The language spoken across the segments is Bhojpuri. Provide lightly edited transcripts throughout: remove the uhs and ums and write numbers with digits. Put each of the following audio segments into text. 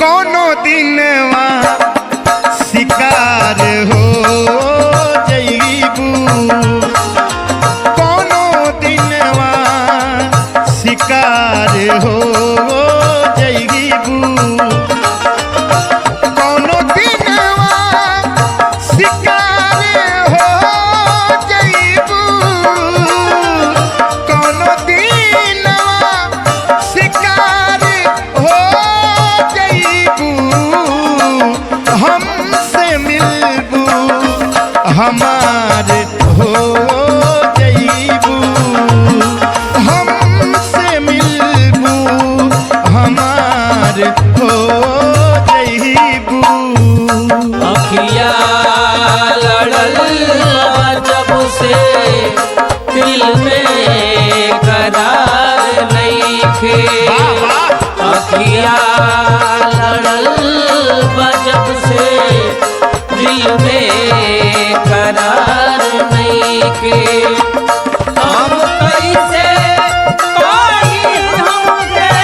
कोनो दिनवा शिकार हो जईबू, कोनो दिनवा शिकार हो जईबू, कोनो दिनवा शिकार हो जईबू, कोनो दिनवा शिकार हो जईबू, हमसे मिलबू हमार हो जईबू, हमसे मिलबू हमार हो जईबू। अखिया लड़ल जब से दिल में करार नइखे, अखिया लड़ल जब से दिल में करार नइखे। हम कैसे कोई हमके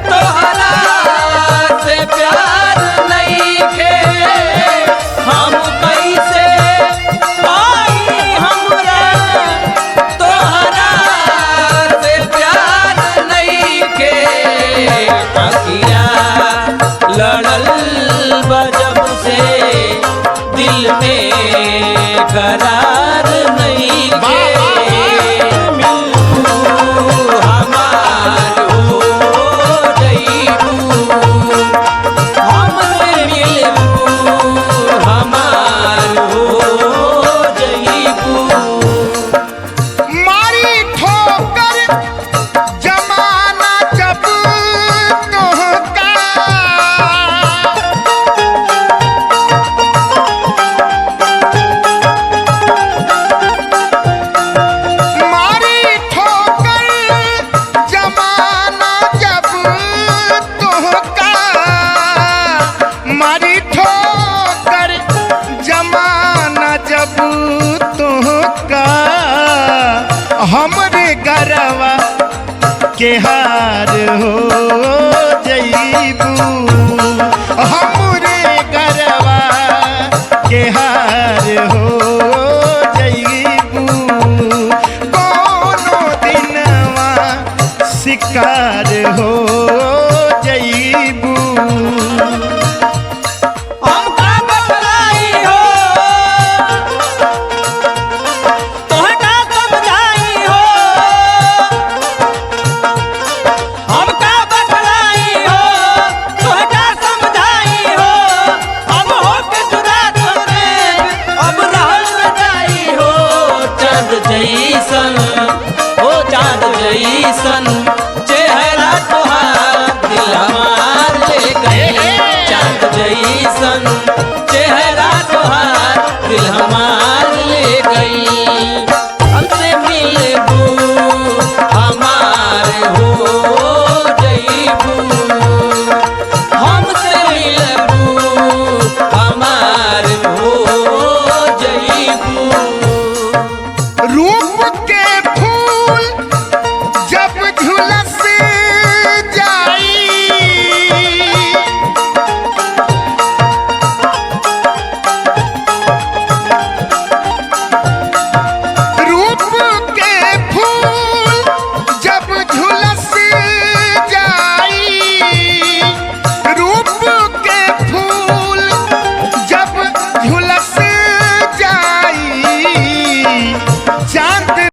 तोहरा से प्यार नइखे, हम कैसे कोई हमरा तोहरा से प्यार नइखे। अखिया लड़ल जब से दिल में करार नइखे। हमार हो जईबू, हमसे मिलबू हमार हो जईबू। मारी ठोकर जमाना जब तोहका, मारी ठोकर जमाना जब तोहका, मारी ठोकर जमाना जब तोहका, हमरे गरवा के हार हो जईबू, हमरे गरवा के हार हो जईबू, कोनो दिनवा शिकार हो जईबू। हमका बतलाई हो, तोहका समझाई हो, हमका बतलाई हो, तोहका समझाई हो, अब होके जुदा तोरे अब रहल न जाई हो। चाँद जैसन हो चाँद जैसन चेहरा तोहार दिल हमार ले गई। चाँद जैसन चेहरा तोहार दिल हमार ले गई। हमसे मिलबू हमार हो जईबू, हमसे मिलबू हमार हो जईबू। रूप के फूल जब झुलस जाई, रूप के फूल जब झुलस जाई, रूप के फूल जब झुलस जाई, चांद